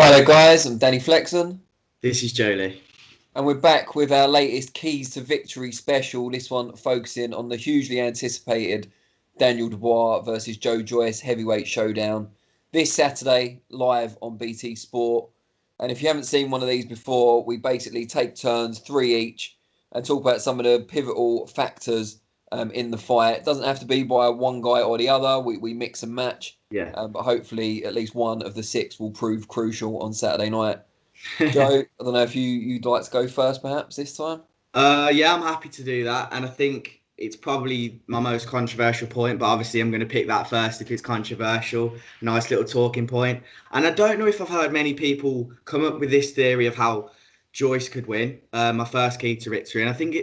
Hi there guys, I'm Danny Flexen This is Joe Leigh. and we're back with our latest Keys to Victory special, this one focusing on the hugely anticipated Daniel Dubois versus Joe Joyce heavyweight showdown this Saturday live on BT Sport. And if you haven't seen one of these before, we basically take turns, three each, and talk about some of the pivotal factors in the fight. It doesn't have to be by one guy or the other, we mix and match. Yeah. But hopefully at least one of the six will prove crucial on Saturday night. Joe, I don't know if you'd like to go first perhaps this time? Yeah, I'm happy to do that. And I think it's probably my most controversial point, but obviously I'm going to pick that first if it's controversial. Nice little talking point. And I don't know if I've heard many people come up with this theory of how Joyce could win, my first key to victory. And I think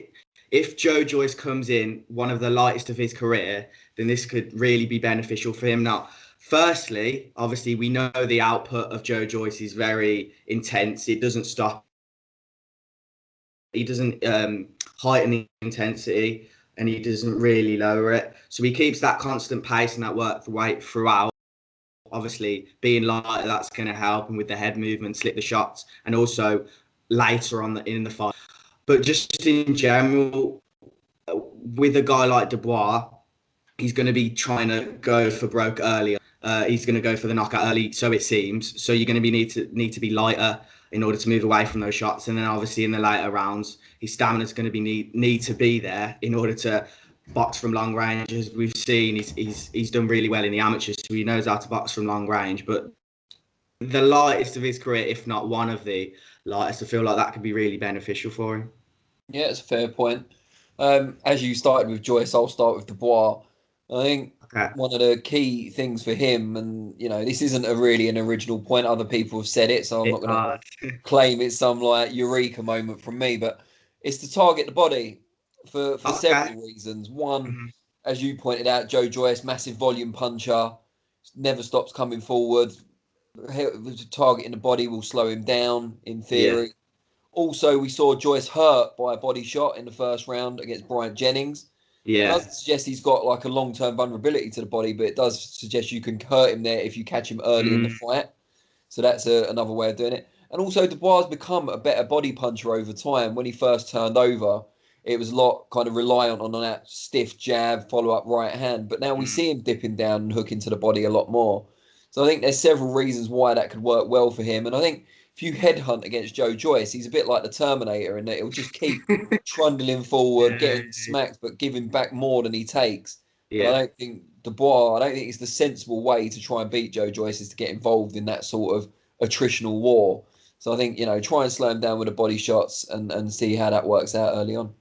if Joe Joyce comes in one of the lightest of his career, then this could really be beneficial for him. Now, firstly, obviously, we know the output of Joe Joyce is very intense. It doesn't stop. He doesn't heighten the intensity, and he doesn't really lower it. So he keeps that constant pace and that work rate throughout. Obviously, being lighter, that's going to help, and with the head movement, slip the shots, and also later on in the fight. But just in general, with a guy like Dubois, he's going to be trying to go for broke early. He's going to go for the knockout early, so it seems. So you're going to need to be lighter in order to move away from those shots. And then obviously in the later rounds, his stamina is going to be need to be there in order to box from long range. As we've seen, he's done really well in the amateurs, so he knows how to box from long range. But the lightest of his career, if not one of the lightest, I feel like that could be really beneficial for him. Yeah, it's a fair point. As you started with Joyce, I'll start with Dubois. I think Okay. one of the key things for him, and this isn't really an original point. Other people have said it, so I'm not It's going to hard. claim it's some like eureka moment from me. But it's to target the body for Okay. several reasons. One, Mhm. as you pointed out, Joe Joyce, massive volume puncher, never stops coming forward. Targeting the body will slow him down in Yeah. theory. Also, we saw Joyce hurt by a body shot in the first round against Bryant Jennings. Yeah. Doesn't suggest he's got like a long-term vulnerability to the body, but it does suggest you can hurt him there if you catch him early in the Mm. fight. So that's another way of doing it. And also, Dubois has become a better body puncher over time. When he first turned over, it was a lot kind of reliant on that stiff jab, follow-up right hand. But now we Mm. see him dipping down and hooking to the body a lot more. So I think there's several reasons why that could work well for him. And I think if you headhunt against Joe Joyce, he's a bit like the Terminator in that he'll just keep trundling forward, Yeah. getting smacked, but giving back more than he takes. And I Yeah. don't think Dubois, I don't think it's the sensible way to try and beat Joe Joyce is to get involved in that sort of attritional war. So I think, try and slow him down with the body shots and see how that works out early on.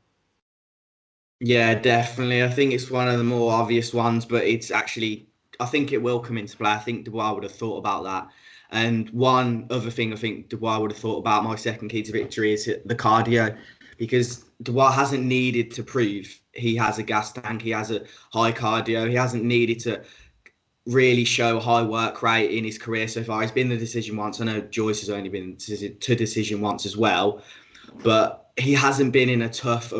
Yeah, definitely. I think it's one of the more obvious ones, but it's actually, I think it will come into play. I think Dubois would have thought about that. And one other thing I think Dubois would have thought about, my second key to victory, is the cardio, because Dubois hasn't needed to prove he has a gas tank, he has a high cardio, he hasn't needed to really show a high work rate in his career so far. He's been the decision once. I know Joyce has only been to decision once as well, but he hasn't been in a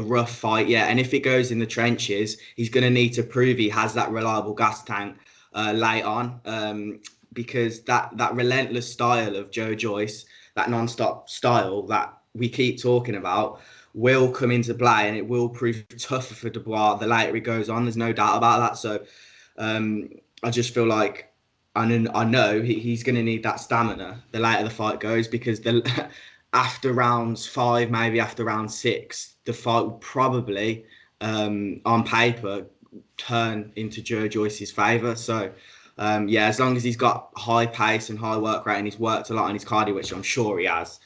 rough fight yet. And if it goes in the trenches, he's going to need to prove he has that reliable gas tank late on, because that relentless style of Joe Joyce, that non-stop style that we keep talking about, will come into play, and it will prove tougher for Dubois the later he goes on. There's no doubt about that. So um, I just feel like I know he's going to need that stamina the later the fight goes, because the after rounds five, maybe after round six, the fight will probably, on paper, turn into Joe Joyce's favour. So, yeah, as long as he's got high pace and high work rate and he's worked a lot on his cardio, which I'm sure he has,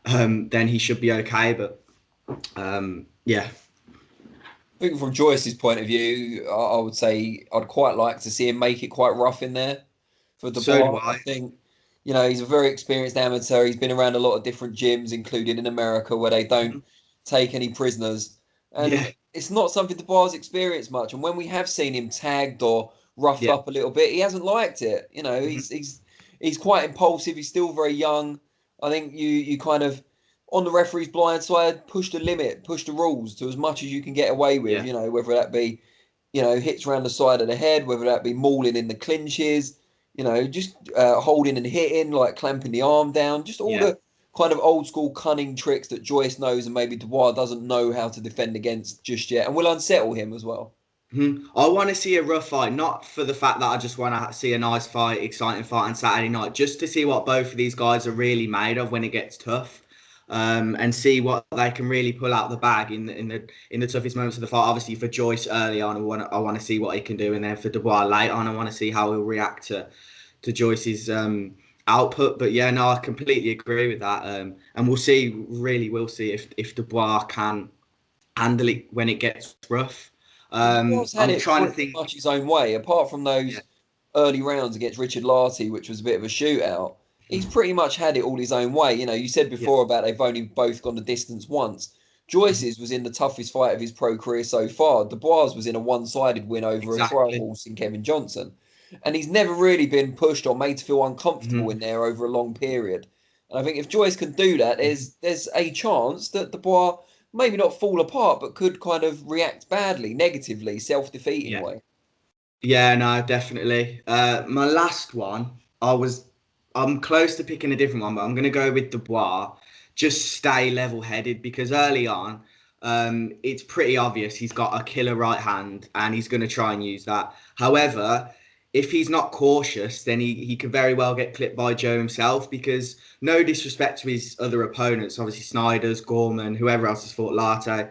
then he should be okay. But yeah, I think from Joyce's point of view, I would say I'd quite like to see him make it quite rough in there for so do Dubois. I I. think, he's a very experienced amateur. He's been around a lot of different gyms, including in America, where they don't Mhm. take any prisoners. And Yeah, it's not something Dubois has experienced much. And when we have seen him tagged or roughed yeah. up a little bit, he hasn't liked it. Mhm. He's quite impulsive. He's still very young. I think you kind of on the referee's blind side, push the limit, push the rules to as much as you can get away with, Yeah. whether that be, hits around the side of the head, whether that be mauling in the clinches, you know, just holding and hitting, like clamping the arm down, just all Yeah. the kind of old school cunning tricks that Joyce knows and maybe Dubois doesn't know how to defend against just yet, and will unsettle him as well. I want to see a rough fight, not for the fact that I just want to see a nice fight, exciting fight on Saturday night, just to see what both of these guys are really made of when it gets tough, and see what they can really pull out the bag in the toughest moments of the fight. Obviously, for Joyce early on, I want to see what he can do, and then for Dubois late on, I want to see how he'll react to Joyce's output. But yeah, no, I completely agree with that, and we'll see. Really, we'll see if Dubois can handle it when it gets rough. Well, Dubois had I'm it trying to pretty think. much his own way, apart from Yeah. those early rounds against Richard Lartey, which was a bit of a shootout. He's pretty much had it all his own way. You know, you said Yeah. before about they've only both gone the distance once. Joyce's was in the toughest fight of his pro career so far. Dubois was in a one-sided win over a throw Exactly. horse in Kevin Johnson. And he's never really been pushed or made to feel uncomfortable Mhm. in there over a long period. And I think if Joyce can do that, there's a chance that Dubois maybe not fall apart, but could kind of react badly, negatively, self-defeating Yeah. way. Yeah, no, definitely. My last one, I'm close to picking a different one, but I'm gonna go with Dubois. Just stay level-headed because early on, it's pretty obvious he's got a killer right hand and he's gonna try and use that. However, if he's not cautious, then he could very well get clipped by Joe himself because no disrespect to his other opponents, obviously Snyder's, Gorman, whoever else has fought Latte,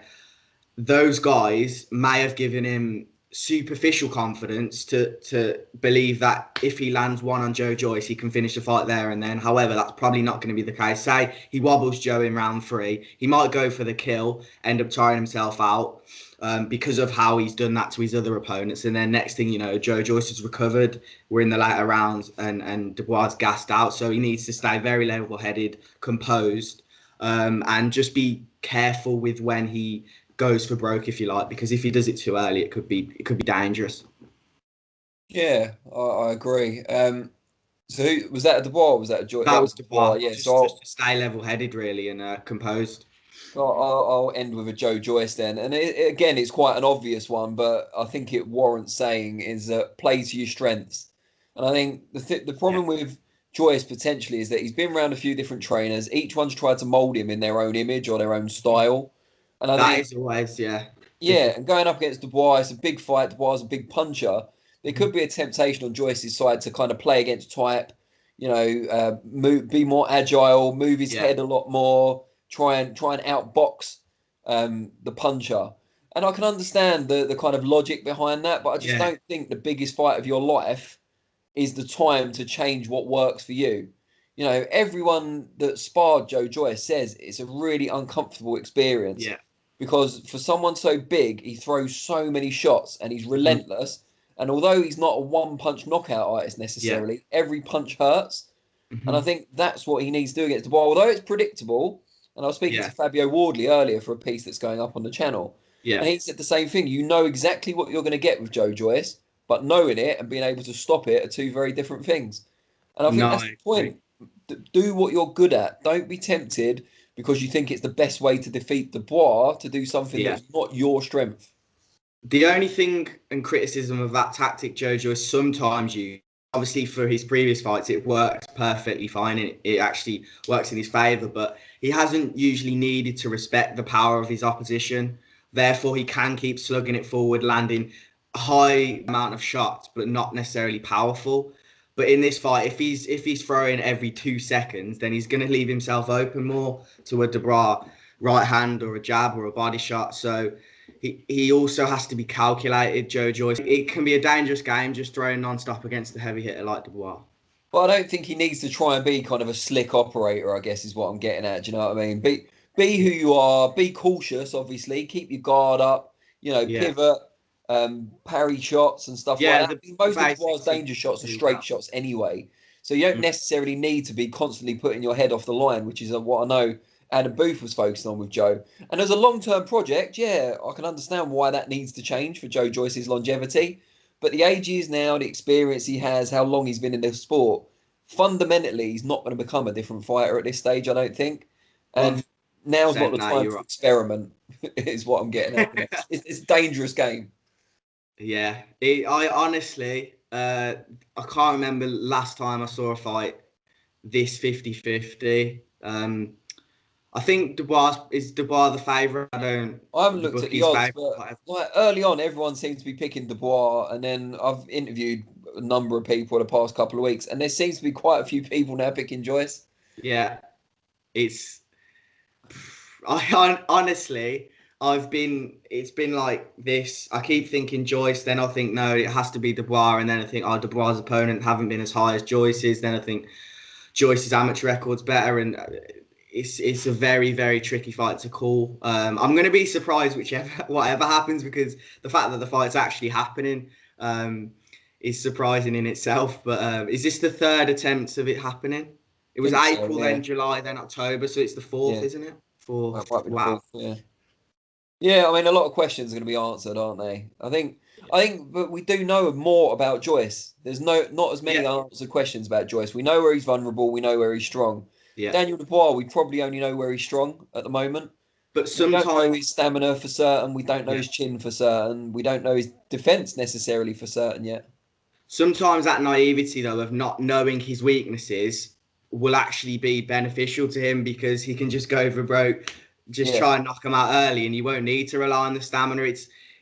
those guys may have given him superficial confidence to believe that if he lands one on Joe Joyce, he can finish the fight there and then. However, that's probably not going to be the case. Say he wobbles Joe in round 3, he might go for the kill, end up tiring himself out because of how he's done that to his other opponents. And then next thing you know, Joe Joyce has recovered. We're in the later rounds and Dubois gassed out. So he needs to stay very level-headed, composed, and just be careful with when he goes for broke, if you like, because if he does it too early, it could be dangerous. Yeah, I agree. So who was that? A Dubois? Or was that a Joy? That That was was a Dubois. Dubois, Yeah. just So just to stay level-headed, really, and composed. I'll end with a Joe Joyce then, and again, it's quite an obvious one, but I think it warrants saying is that play to your strengths. And I think the Yeah, problem with Joyce potentially is that he's been around a few different trainers. Each one's tried to mold him in their own image or their own style. And I that think is always yeah, difficult. and going up against Dubois, it's a big fight. Dubois is a big puncher. There could be a temptation on Joyce's side to kind of play against type, be more agile, move his Yeah, head a lot more, try and outbox the puncher. And I can understand the kind of logic behind that, but I just yeah, don't think the biggest fight of your life is the time to change what works for you. You know, everyone that sparred Joe Joyce says it's a really uncomfortable experience yeah. because for someone so big, he throws so many shots and he's Mhm. relentless. And although he's not a one punch knockout artist Yeah. necessarily, every punch hurts. And I Mhm. think that's what he needs to do against Dubois. Although it's predictable, and I was speaking to Yeah, Fabio Wardley earlier for a piece that's going up on the channel, and yeah. he said the same thing. You know exactly what you're going to get with Joe Joyce, but knowing it and being able to stop it are two very different things. And I think No, that's the I agree. point. Do what you're good at. Don't be tempted because you think it's the best way to defeat Dubois to do something Yeah. that's not your strength. The only thing and criticism of that tactic Jojo is sometimes you obviously for his previous fights it works perfectly fine. It actually works in his favour, but he hasn't usually needed to respect the power of his opposition. Therefore, he can keep slugging it forward, landing a high amount of shots, but not necessarily powerful. But in this fight, if he's throwing every 2 seconds, then he's going to leave himself open more to a Debra right hand or a jab or a body shot. So he also has to be calculated, Joe Joyce. It can be a dangerous game just throwing non-stop against the heavy hitter like Dubois. But I don't think he needs to try and be kind of a slick operator, I guess is what I'm getting at. Do you know what I mean? Be who Yeah, you are, be cautious, obviously, keep your guard up, yeah, pivot, parry shots and stuff like yeah. that. The, I mean, the most of Dubois' basics of danger shots are do straight well. shots anyway. So you don't Mm. necessarily need to be constantly putting your head off the line, which is what I know Adam Booth was focusing on with Joe. And as a long-term project, yeah, I can understand why that needs to change for Joe Joyce's longevity. But the age he is now, the experience he has, how long he's been in the sport, fundamentally, he's not going to become a different fighter at this stage, I don't think. And now's not 100%. the No, time you're to right. experiment, is what I'm getting at. It's a dangerous game. Yeah, I honestly, I can't remember last time I saw a fight this 50-50. I think Dubois the favourite. I haven't the looked at the bookies odds, favourite. but like early on, everyone seems to be picking Dubois, and then I've interviewed a number of people the past couple of weeks, and there seems to be quite a few people now picking Joyce. Yeah, it's. I honestly, it's been like this. I keep thinking Joyce, then I think no, it has to be Dubois, and then I think Dubois' opponent haven't been as high as Joyce's. Then I think Joyce's amateur record's better, and it's a very, very tricky fight to call. I'm going to be surprised whatever happens, because the fact that the fight's actually happening is surprising in itself. But is this the third attempt of it happening? It was April, Yeah. then July, then October, so it's the fourth, isn't it? Fourth. Might be the Wow. fourth, yeah. Yeah, I mean, a lot of questions are going to be answered, aren't they? I think, but we do know more about Joyce. There's not as many Yeah. unanswered questions about Joyce. We know where he's vulnerable. We know where he's strong. Yeah. Daniel Dubois, we probably only know where he's strong at the moment. But We don't know sometimes, his stamina for certain. We don't know yeah. his chin for certain. We don't know his defense necessarily for certain yet. Sometimes that naivety, though, of not knowing his weaknesses will actually be beneficial to him, because he can just go for broke, just Yeah. try and knock him out early, and you won't need to rely on the stamina.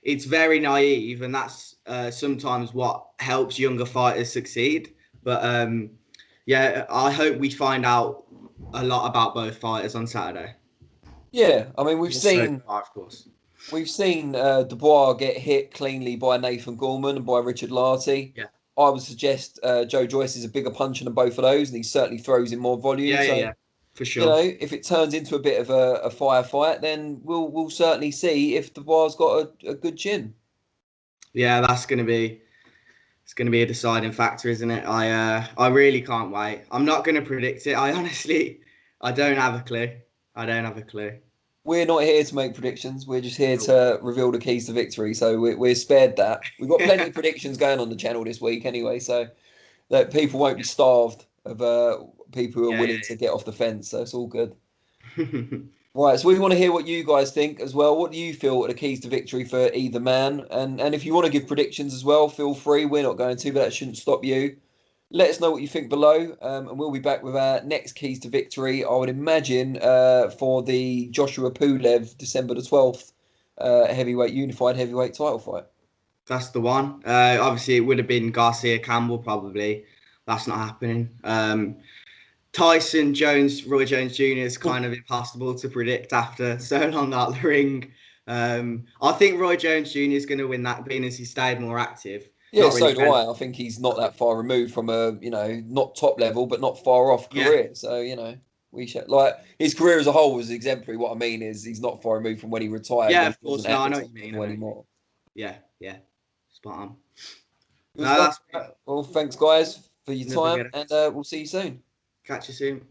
It's very naive, and that's sometimes what helps younger fighters succeed. But yeah, I hope we find out a lot about both fighters on Saturday. Yeah, I mean, Also, of course. we've seen Dubois get hit cleanly by Nathan Gorman and by Richard Larty. Yeah. I would suggest Joe Joyce is a bigger puncher than both of those, and he certainly throws in more volume. So, For you sure. know, if it turns into a bit of a firefight, then we'll certainly see if Dubois got a good chin. Yeah, it's going to be a deciding factor, isn't it? I really can't wait. I'm not going to predict it. I don't have a clue. I don't have a clue. We're not here to make predictions. We're just here Nope. to reveal the keys to victory. So we're spared that. We've got plenty of predictions going on the channel this week anyway, so that people won't be starved of people who are willing to get off the fence. So it's all good. Right, so we want to hear what you guys think as well. What do you feel are the keys to victory for either man? And if you want to give predictions as well, feel free. We're not going to, but that shouldn't stop you. Let us know what you think below, and we'll be back with our next keys to victory. I would imagine for the Joshua Pulev December the 12th unified heavyweight title fight. That's the one. Obviously, it would have been Garcia Campbell probably. That's not happening. Tyson Jones, Roy Jones Jr. is kind of impossible to predict after so long out the ring. I think Roy Jones Jr. is going to win that, being as he stayed more active. Yeah, Not really so do I. I think he's not that far removed from a, not top level, but not far off career. So, we should, like, his career as a whole was exemplary. What I mean is he's not far removed from when he retired. Yeah, When of he course. wasn't No, at I the know top what you level mean. anymore. Yeah. Spot on. Good No, stuff. Well, thanks, guys, for your never time, get it. and we'll see you soon. Catch you soon.